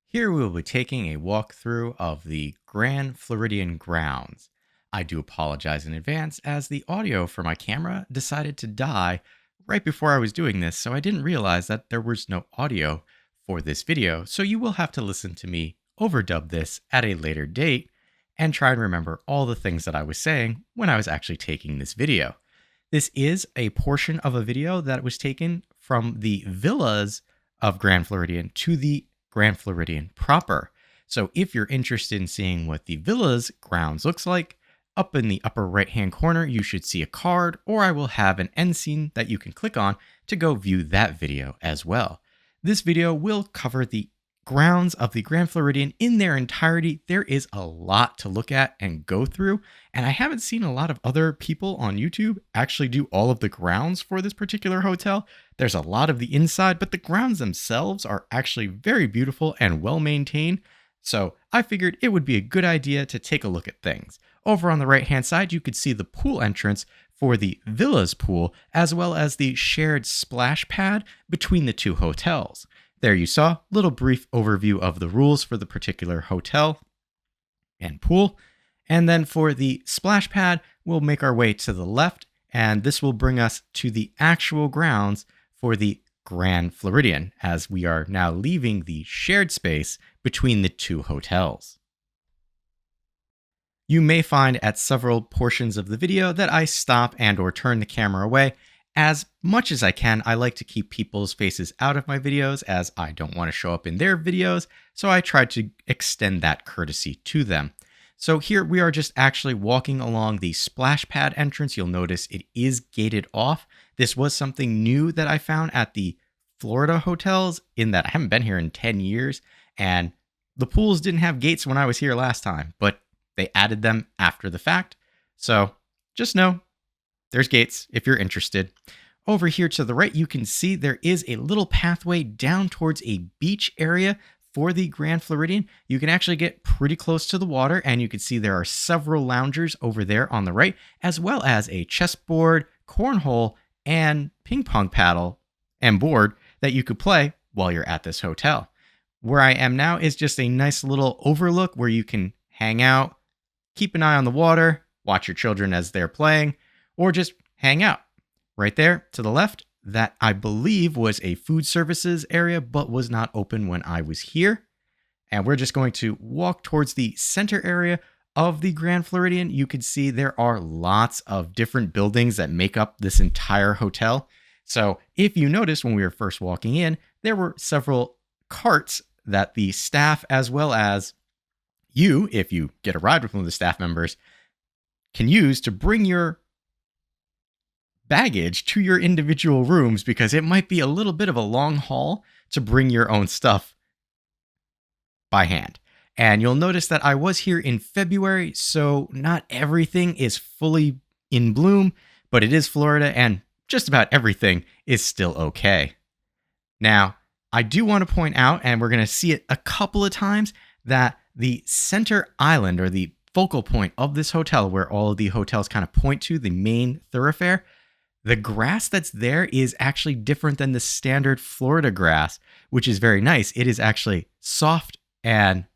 Here we will be taking a walkthrough of the Grand Floridian grounds. I do apologize in advance as the audio for my camera decided to die right before I was doing this, so I didn't realize that there was no audio for this video, so you will have to listen to me overdub this at a later date and try and remember all the things that I was saying when I was actually taking this video. This is a portion of a video that was taken from the villas of Grand Floridian to the Grand Floridian proper. So if you're interested in seeing what the villa's grounds looks like, up in the upper right hand corner, you should see a card, or I will have an end scene that you can click on to go view that video as well. This video will cover the grounds of the Grand Floridian in their entirety. There is a lot to look at and go through, and I haven't seen a lot of other people on YouTube actually do all of the grounds for this particular hotel. There's a lot of the inside, but the grounds themselves are actually very beautiful and well maintained. So I figured it would be a good idea to take a look at things. Over on the right hand side, you could see the pool entrance for the villa's pool, as well as the shared splash pad between the two hotels. There you saw a little brief overview of the rules for the particular hotel and pool. And then for the splash pad, we'll make our way to the left, and this will bring us to the actual grounds for the Grand Floridian, as we are now leaving the shared space between the two hotels. You may find at several portions of the video that I stop and or turn the camera away. As much as I can, I like to keep people's faces out of my videos as I don't want to show up in their videos, so I try to extend that courtesy to them. So here we are just actually walking along the splash pad entrance. You'll notice it is gated off. This was something new that I found at the Florida hotels, in that I haven't been here in 10 years, and the pools didn't have gates when I was here last time, but they added them after the fact. So just know there's gates if you're interested. Over here to the right, you can see there is a little pathway down towards a beach area for the Grand Floridian. You can actually get pretty close to the water, and you can see there are several loungers over there on the right, as well as a chessboard, cornhole, and ping pong paddle and board that you could play while you're at this hotel. Where I am now is just a nice little overlook where you can hang out, keep an eye on the water, watch your children as they're playing, or just hang out. Right there to the left, that I believe was a food services area, but was not open when I was here. And we're just going to walk towards the center area of the Grand Floridian. You can see there are lots of different buildings that make up this entire hotel. So if you notice when we were first walking in, there were several carts that the staff, as well as you, if you get a ride with one of the staff members, can use to bring your baggage to your individual rooms, because it might be a little bit of a long haul to bring your own stuff by hand. And you'll notice that I was here in February, so not everything is fully in bloom, but it is Florida and just about everything is still okay. Now, I do want to point out, and we're going to see it a couple of times, that the center island, or the focal point of this hotel, where all of the hotels kind of point to, the main thoroughfare, the grass that's there is actually different than the standard Florida grass, which is very nice. It is actually soft and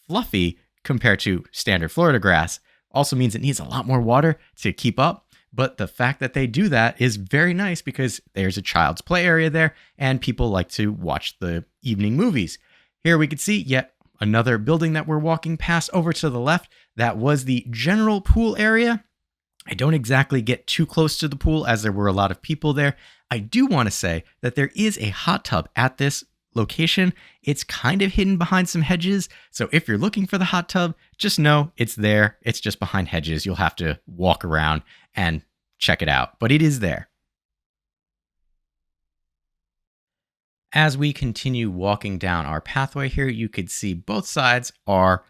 fluffy compared to standard Florida grass. Also means it needs a lot more water to keep up. But the fact that they do that is very nice, because there's a child's play area there and people like to watch the evening movies. Here we can see yet another building that we're walking past over to the left. That was the general pool area. I don't exactly get too close to the pool as there were a lot of people there. I do want to say that there is a hot tub at this location. It's kind of hidden behind some hedges. So if you're looking for the hot tub, just know it's there. It's just behind hedges. You'll have to walk around and check it out, but it is there. As we continue walking down our pathway here, you could see both sides are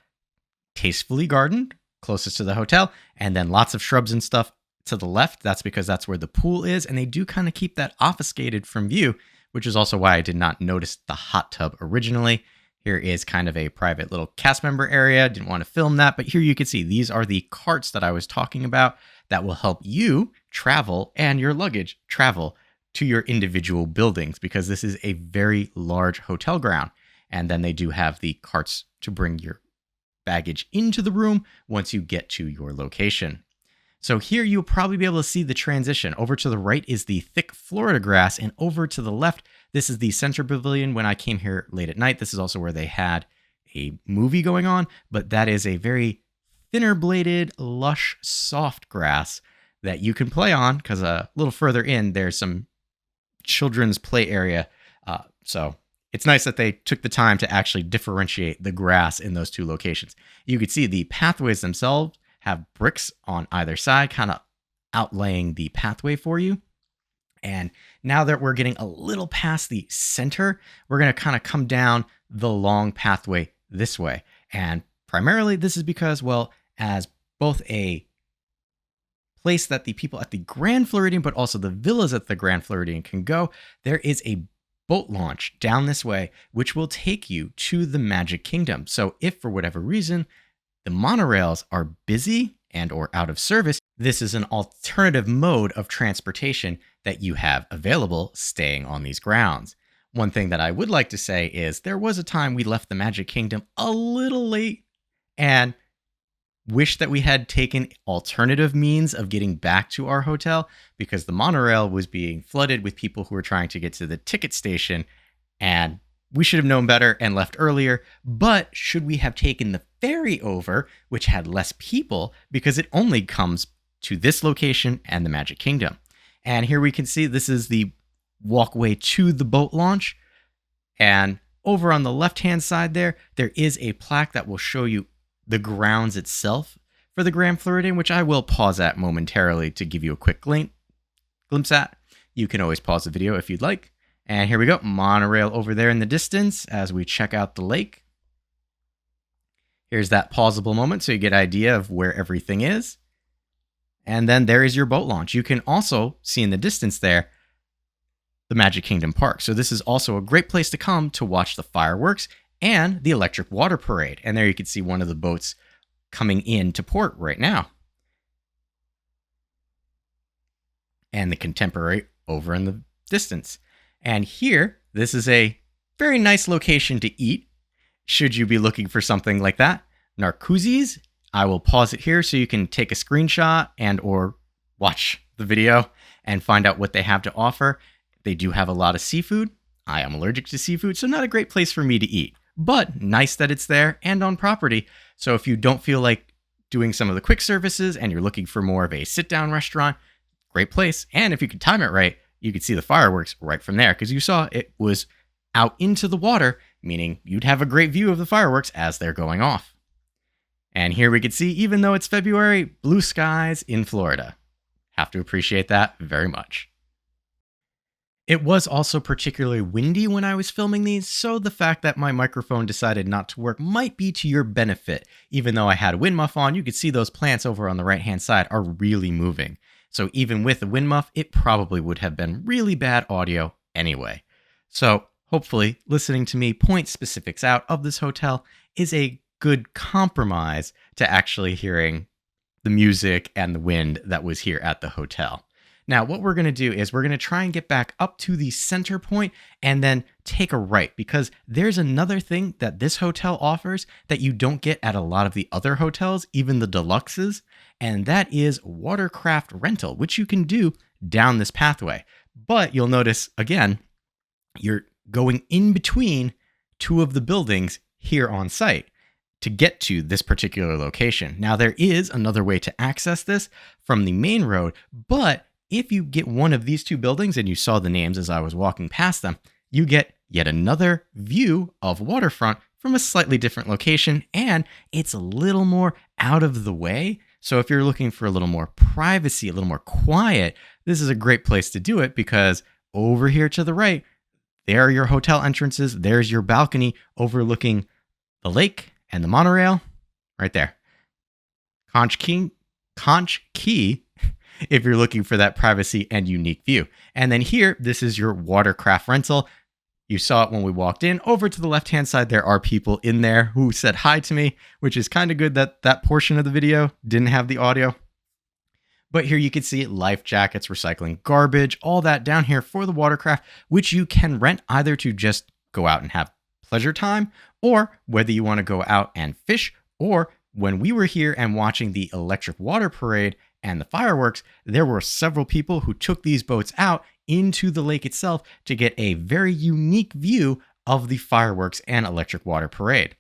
tastefully gardened, closest to the hotel, and then lots of shrubs and stuff to the left. That's because that's where the pool is, and they do kind of keep that obfuscated from view, which is also why I did not notice the hot tub originally. Here is kind of a private little cast member area. Didn't want to film that, but here you can see these are the carts that I was talking about that will help you travel and your luggage travel to your individual buildings, because this is a very large hotel ground. And then they do have the carts to bring your baggage into the room once you get to your location. So here you'll probably be able to see the transition. Over to the right is the thick Florida grass, and over to the left, this is the center pavilion. When I came here late at night, this is also where they had a movie going on, but that is a very thinner bladed, lush, soft grass that you can play on, because a little further in, there's some children's play area. So it's nice that they took the time to actually differentiate the grass in those two locations. You can see the pathways themselves have bricks on either side, kind of outlaying the pathway for you. And now that we're getting a little past the center, we're going to kind of come down the long pathway this way. And primarily this is because, well, as both a place that the people at the Grand Floridian, but also the villas at the Grand Floridian can go, there is a boat launch down this way, which will take you to the Magic Kingdom. So if for whatever reason the monorails are busy and or out of service, this is an alternative mode of transportation that you have available staying on these grounds. One thing that I would like to say is there was a time we left the Magic Kingdom a little late and wish that we had taken alternative means of getting back to our hotel, because the monorail was being flooded with people who were trying to get to the ticket station, and we should have known better and left earlier. But should we have taken the ferry over, which had less people, because it only comes to this location and the Magic Kingdom. And here we can see this is the walkway to the boat launch. And over on the left-hand side there is a plaque that will show you the grounds itself for the Grand Floridian, which I will pause at momentarily to give you a quick glimpse at. You can always pause the video if you'd like. And here we go, monorail over there in the distance as we check out the lake. Here's that pausable moment so you get an idea of where everything is. And then there is your boat launch. You can also see in the distance there the Magic Kingdom Park. So this is also a great place to come to watch the fireworks and the electric water parade. And there you can see one of the boats coming into port right now. And the Contemporary over in the distance. And here, this is a very nice location to eat, should you be looking for something like that. Narcoossee's. I will pause it here so you can take a screenshot and or watch the video and find out what they have to offer. They do have a lot of seafood. I am allergic to seafood, so not a great place for me to eat. But nice that it's there and on property. So if you don't feel like doing some of the quick services and you're looking for more of a sit-down restaurant, great place. And if you can time it right, you could see the fireworks right from there, because you saw it was out into the water, meaning you'd have a great view of the fireworks as they're going off. And here we can see, even though it's February, blue skies in Florida. Have to appreciate that very much. It was also particularly windy when I was filming these, so the fact that my microphone decided not to work might be to your benefit. Even though I had a wind muff on, you could see those plants over on the right-hand side are really moving. So even with the wind muff, it probably would have been really bad audio anyway. So hopefully listening to me point specifics out of this hotel is a good compromise to actually hearing the music and the wind that was here at the hotel. Now, what we're going to do is we're going to try and get back up to the center point and then take a right, because there's another thing that this hotel offers that you don't get at a lot of the other hotels, even the deluxes, and that is watercraft rental, which you can do down this pathway. But you'll notice, again, you're going in between two of the buildings here on site to get to this particular location. Now, there is another way to access this from the main road, but if you get one of these two buildings, and you saw the names as I was walking past them, you get yet another view of waterfront from a slightly different location, and it's a little more out of the way. So if you're looking for a little more privacy, a little more quiet, this is a great place to do it, because over here to the right, there are your hotel entrances. There's your balcony overlooking the lake and the monorail right there. Conch Key, if you're looking for that privacy and unique view. And then here, this is your watercraft rental. You saw it when we walked in. Over to the left-hand side, there are people in there who said hi to me, which is kind of good that that portion of the video didn't have the audio. But here you can see life jackets, recycling garbage, all that down here for the watercraft, which you can rent either to just go out and have pleasure time, or whether you want to go out and fish, or when we were here and watching the electric water parade and the fireworks, there were several people who took these boats out into the lake itself to get a very unique view of the fireworks and electric water parade.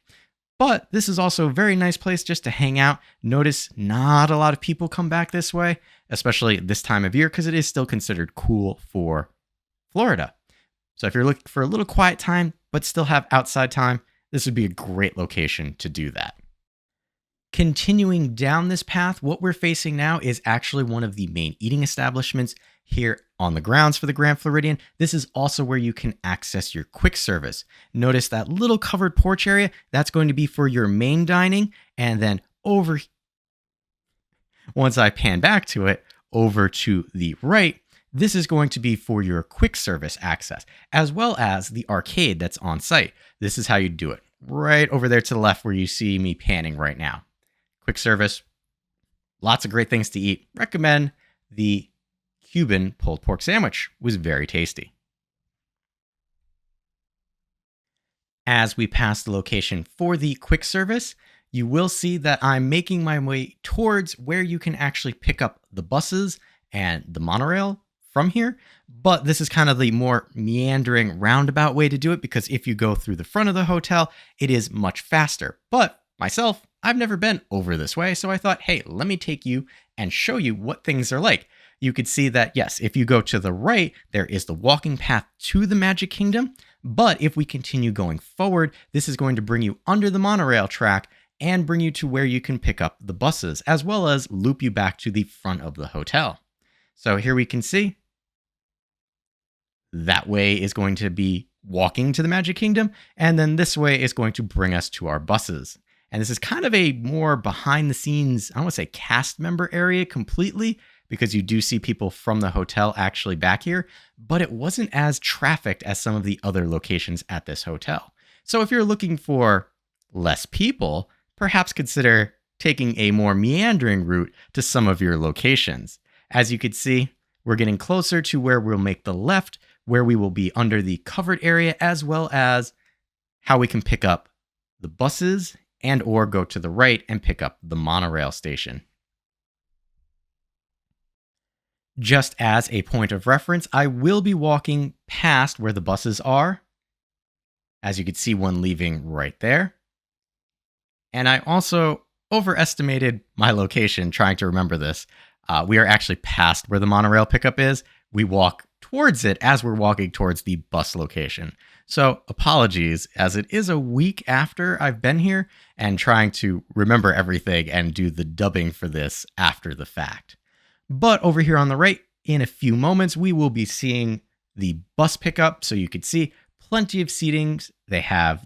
But this is also a very nice place just to hang out. Notice not a lot of people come back this way, especially this time of year, because it is still considered cool for Florida. So if you're looking for a little quiet time, but still have outside time, this would be a great location to do that. Continuing down this path, what we're facing now is actually one of the main eating establishments here on the grounds for the Grand Floridian. This is also where you can access your quick service. Notice that little covered porch area, that's going to be for your main dining. And then once I pan back to it, over to the right, this is going to be for your quick service access, as well as the arcade that's on site. This is how you do it. Right over there to the left where you see me panning right now. Quick service, lots of great things to eat. Recommend the Cuban pulled pork sandwich. It was very tasty. As we pass the location for the quick service, you will see that I'm making my way towards where you can actually pick up the buses and the monorail from here. But this is kind of the more meandering roundabout way to do it, because if you go through the front of the hotel, it is much faster. But myself, I've never been over this way, so I thought, hey, let me take you and show you what things are like. You could see that, yes, if you go to the right, there is the walking path to the Magic Kingdom. But if we continue going forward, this is going to bring you under the monorail track and bring you to where you can pick up the buses, as well as loop you back to the front of the hotel. So here we can see that way is going to be walking to the Magic Kingdom, and then this way is going to bring us to our buses. And this is kind of a more behind the scenes, I don't want to say cast member area completely, because you do see people from the hotel actually back here, but it wasn't as trafficked as some of the other locations at this hotel. So if you're looking for less people, perhaps consider taking a more meandering route to some of your locations. As you can see, we're getting closer to where we'll make the left, where we will be under the covered area, as well as how we can pick up the buses and or go to the right and pick up the monorail station. Just as a point of reference, I will be walking past where the buses are. As you can see, one leaving right there. And I also overestimated my location trying to remember this. We are actually past where the monorail pickup is. We walk towards it as we're walking towards the bus location. So apologies, as it is a week after I've been here and trying to remember everything and do the dubbing for this after the fact. But over here on the right, in a few moments, we will be seeing the bus pickup. So you can see plenty of seatings. They have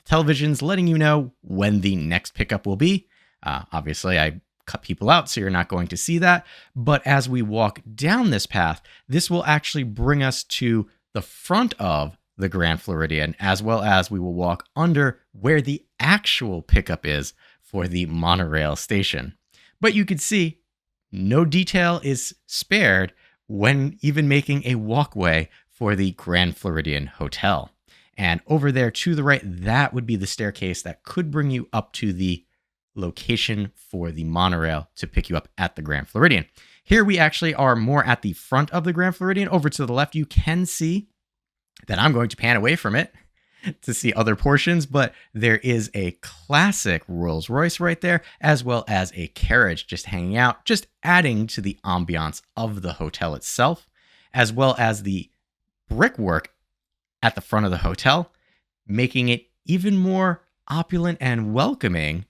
televisions letting you know when the next pickup will be. Obviously, I cut people out, so you're not going to see that. But as we walk down this path, this will actually bring us to the front of the Grand Floridian, as well as we will walk under where the actual pickup is for the monorail station. But you can see no detail is spared when even making a walkway for the Grand Floridian Hotel. And over there to the right, that would be the staircase that could bring you up to the location for the monorail to pick you up at the Grand Floridian. Here we actually are more at the front of the Grand Floridian. Over to the left, you can see that I'm going to pan away from it to see other portions, but there is a classic Rolls Royce right there, as well as a carriage just hanging out, just adding to the ambiance of the hotel itself, as well as the brickwork at the front of the hotel, making it even more opulent and welcoming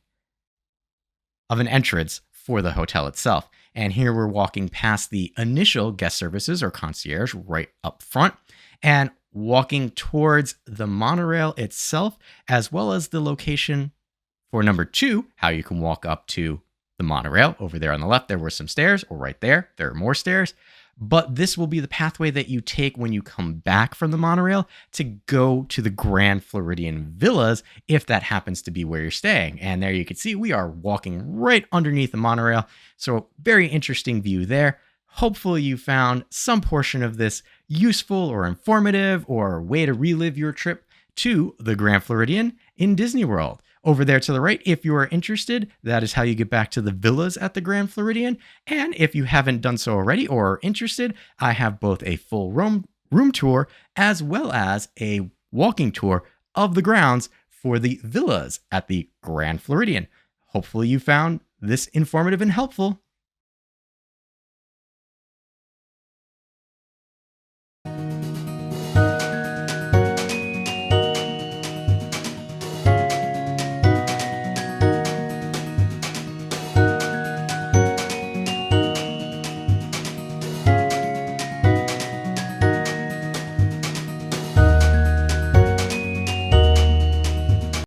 of an entrance for the hotel itself. And here we're walking past the initial guest services or concierge right up front and walking towards the monorail itself, as well as the location for number 2, how you can walk up to the monorail. Over there on the left, there were some stairs, or right there are more stairs. But this will be the pathway that you take when you come back from the monorail to go to the Grand Floridian Villas, if that happens to be where you're staying. And there you can see we are walking right underneath the monorail. So very interesting view there. Hopefully you found some portion of this useful or informative or a way to relive your trip to the Grand Floridian in Disney World. Over there to the right, if you are interested, that is how you get back to the villas at the Grand Floridian. And if you haven't done so already or are interested, I have both a full room tour as well as a walking tour of the grounds for the villas at the Grand Floridian. Hopefully you found this informative and helpful.